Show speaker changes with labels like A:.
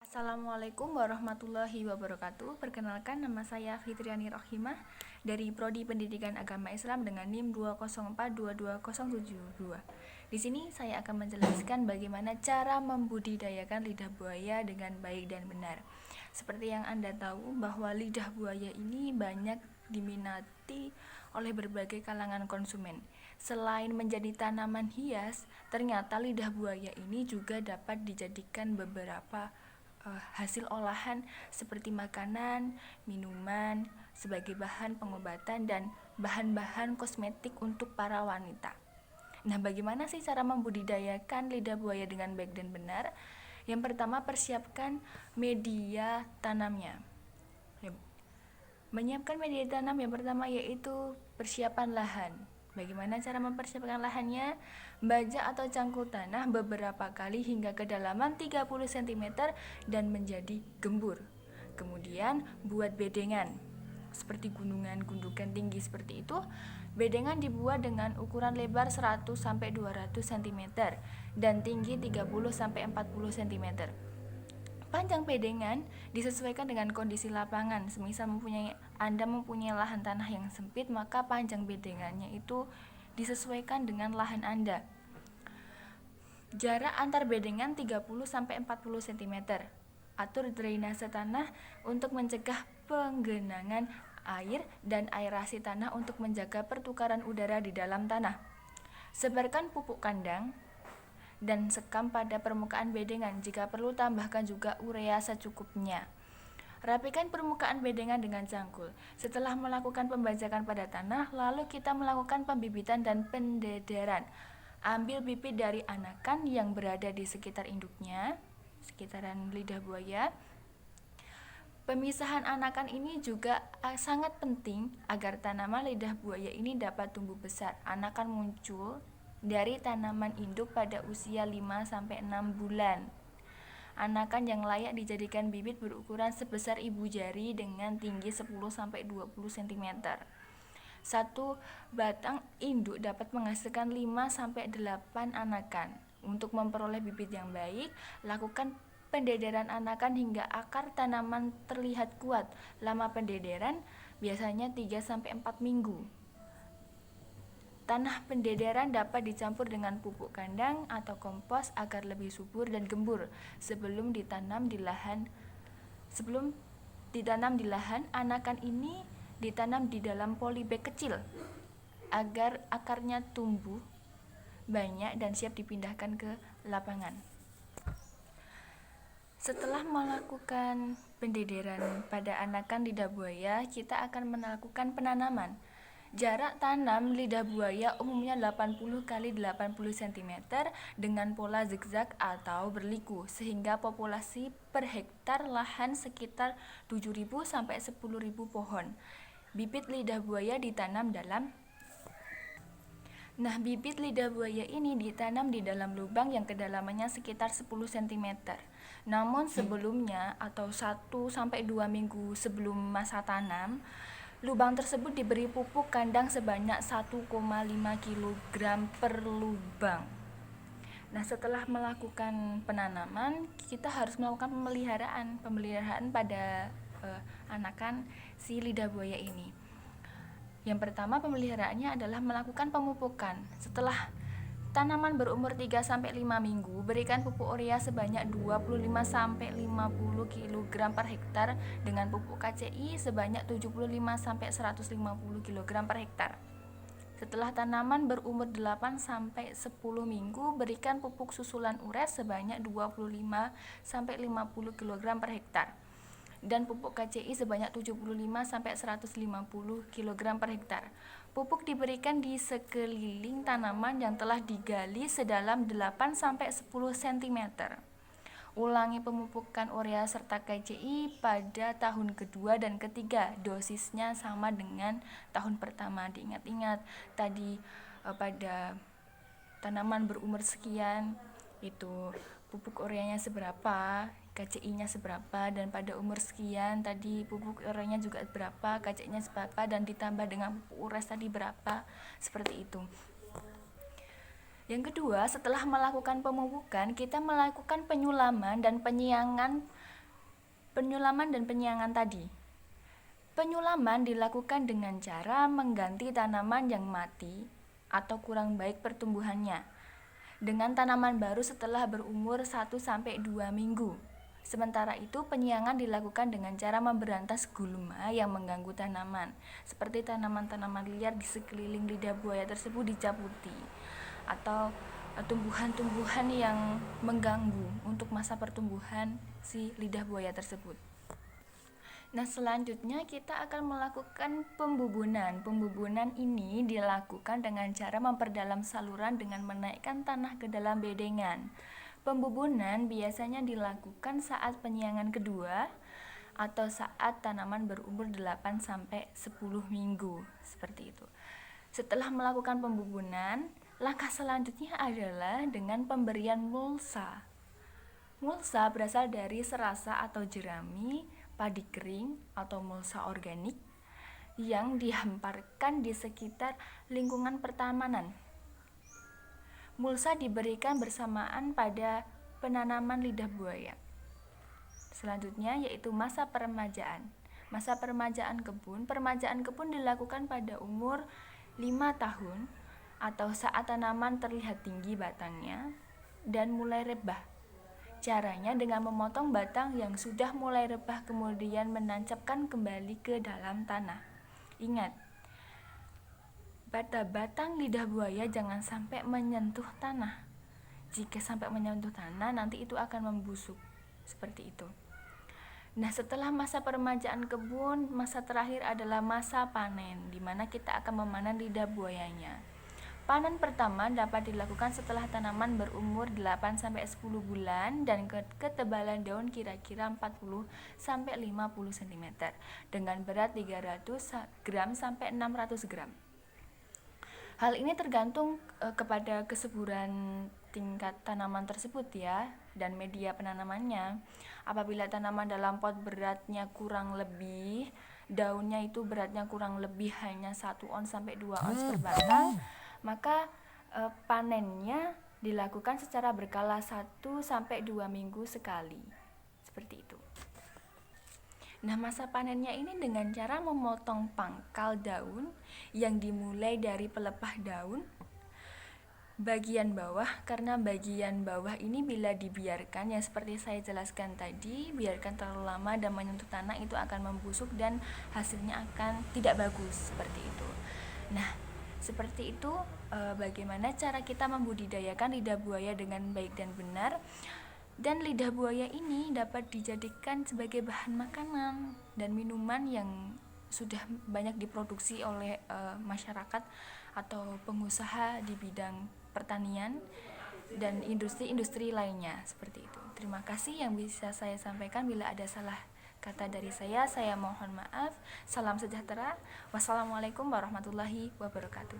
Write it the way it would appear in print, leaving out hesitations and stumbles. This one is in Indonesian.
A: Assalamualaikum warahmatullahi wabarakatuh. Perkenalkan, nama saya Fitriani Rohimah dari Prodi Pendidikan Agama Islam dengan NIM 2042272. Di sini saya akan menjelaskan bagaimana cara membudidayakan lidah buaya dengan baik dan benar. Seperti yang Anda tahu bahwa lidah buaya ini banyak diminati oleh berbagai kalangan konsumen. Selain menjadi tanaman hias, ternyata lidah buaya ini juga dapat dijadikan beberapa hasil olahan seperti makanan, minuman, sebagai bahan pengobatan dan bahan-bahan kosmetik untuk para wanita. Nah, bagaimana sih cara membudidayakan lidah buaya dengan baik dan benar? Yang pertama, persiapkan media tanamnya. Menyiapkan media tanam yang pertama yaitu persiapan lahan. Bagaimana cara mempersiapkan lahannya? Bajak atau cangkul tanah beberapa kali hingga kedalaman 30 cm dan menjadi gembur. Kemudian buat bedengan. Seperti gundukan tinggi seperti itu. Bedengan dibuat dengan ukuran lebar 100 sampai 200 cm dan tinggi 30 sampai 40 cm. Panjang bedengan disesuaikan dengan kondisi lapangan. Semisal Anda mempunyai lahan tanah yang sempit, maka panjang bedengannya itu disesuaikan dengan lahan Anda. Jarak antar bedengan 30 sampai 40 cm. Atur drainase tanah untuk mencegah penggenangan air dan aerasi tanah untuk menjaga pertukaran udara di dalam tanah. Sebarkan pupuk kandang dan sekam pada permukaan bedengan. Jika perlu, tambahkan juga urea secukupnya. Rapikan permukaan bedengan dengan cangkul. Setelah melakukan pembajakan pada tanah, lalu kita melakukan pembibitan dan pendederan. Ambil bibit dari anakan yang berada di sekitar induknya, sekitaran lidah buaya. Pemisahan anakan ini juga sangat penting agar tanaman lidah buaya ini dapat tumbuh besar. Anakan muncul dari tanaman induk pada usia 5-6 bulan. Anakan yang layak dijadikan bibit berukuran sebesar ibu jari dengan tinggi 10-20 cm. Satu batang induk dapat menghasilkan 5-8 anakan. Untuk memperoleh bibit yang baik, lakukan pendederan anakan hingga akar tanaman terlihat kuat. Lama pendederan biasanya 3-4 minggu. Tanah pendederan dapat dicampur dengan pupuk kandang atau kompos agar lebih subur dan gembur. Sebelum ditanam di lahan, anakan ini ditanam di dalam polybag kecil agar akarnya tumbuh banyak dan siap dipindahkan ke lapangan. Setelah melakukan pendederan pada anakan lidah buaya, kita akan melakukan penanaman. Jarak tanam lidah buaya umumnya 80 x 80 cm dengan pola zigzag atau berliku, sehingga populasi per hektar lahan sekitar 7.000 sampai 10.000 pohon. Bibit lidah buaya ditanam dalam bibit lidah buaya ini ditanam di dalam lubang yang kedalamannya sekitar 10 cm. Namun sebelumnya atau 1-2 minggu sebelum masa tanam, lubang tersebut diberi pupuk kandang sebanyak 1,5 kg per lubang. Nah, setelah melakukan penanaman, kita harus melakukan pemeliharaan pada anakan si lidah buaya ini. Yang pertama, pemeliharaannya adalah melakukan pemupukan. Setelah tanaman berumur 3-5 minggu, berikan pupuk urea sebanyak 25-50 kg per hektar dengan pupuk KCI sebanyak 75-150 kg per hektar. Setelah tanaman berumur 8-10 minggu, berikan pupuk susulan urea sebanyak 25-50 kg per hektar dan pupuk KCI sebanyak 75-150 kg per hektar. Pupuk diberikan di sekeliling tanaman yang telah digali sedalam 8-10 cm. Ulangi pemupukan urea serta KCI pada tahun kedua dan ketiga. Dosisnya sama dengan tahun pertama. Diingat-ingat tadi pada tanaman berumur sekian itu pupuk ureanya seberapa, KCI-nya seberapa, dan pada umur sekian tadi pupuk ureanya juga berapa, KCI-nya seberapa, dan ditambah dengan pupuk urea tadi berapa, seperti itu. Yang kedua, setelah melakukan pemupukan, kita melakukan penyulaman dan penyiangan Penyulaman dan penyiangan tadi. Penyulaman dilakukan dengan cara mengganti tanaman yang mati atau kurang baik pertumbuhannya dengan tanaman baru setelah berumur 1-2 minggu. Sementara itu, penyiangan dilakukan dengan cara memberantas gulma yang mengganggu tanaman, seperti tanaman-tanaman liar di sekeliling lidah buaya tersebut dicabuti, atau tumbuhan-tumbuhan yang mengganggu untuk masa pertumbuhan si lidah buaya tersebut. Nah, selanjutnya kita akan melakukan pembubunan. Pembubunan ini dilakukan dengan cara memperdalam saluran dengan menaikkan tanah ke dalam bedengan. Pembubunan biasanya dilakukan saat penyiangan kedua atau saat tanaman berumur 8-10 minggu, seperti itu. Setelah melakukan pembubunan, langkah selanjutnya adalah dengan pemberian mulsa. Mulsa berasal dari serasa atau jerami, padi kering atau mulsa organik yang dihamparkan di sekitar lingkungan pertamanan. Mulsa diberikan bersamaan pada penanaman lidah buaya. Selanjutnya yaitu masa peremajaan. Masa peremajaan kebun dilakukan pada umur 5 tahun atau saat tanaman terlihat tinggi batangnya dan mulai rebah. Caranya dengan memotong batang yang sudah mulai rebah kemudian menancapkan kembali ke dalam tanah. Ingat, batang lidah buaya jangan sampai menyentuh tanah. Jika sampai menyentuh tanah, nanti itu akan membusuk. Seperti itu. Nah, setelah masa peremajaan kebun, masa terakhir adalah masa panen, di mana kita akan memanen lidah buayanya. Panen pertama dapat dilakukan setelah tanaman berumur 8-10 bulan dan ketebalan daun kira-kira 40-50 cm dengan berat 300 gram sampai 600 gram. Hal ini tergantung kepada kesuburan tingkat tanaman tersebut ya, dan media penanamannya. Apabila tanaman dalam pot beratnya kurang lebih, daunnya itu beratnya kurang lebih hanya 1 ons sampai 2 ons per batang, maka panennya dilakukan secara berkala 1-2 minggu sekali. Seperti itu. Nah, masa panennya ini dengan cara memotong pangkal daun yang dimulai dari pelepah daun bagian bawah, karena bagian bawah ini bila dibiarkan yang seperti saya jelaskan tadi, biarkan terlalu lama dan menyentuh tanah itu akan membusuk dan hasilnya akan tidak bagus, seperti itu. Nah, seperti itu bagaimana cara kita membudidayakan lidah buaya dengan baik dan benar. Dan lidah buaya ini dapat dijadikan sebagai bahan makanan dan minuman yang sudah banyak diproduksi oleh masyarakat atau pengusaha di bidang pertanian dan industri-industri lainnya, seperti itu. Terima kasih yang bisa saya sampaikan. Bila ada salah kata dari saya mohon maaf. Salam sejahtera. Wassalamualaikum warahmatullahi wabarakatuh.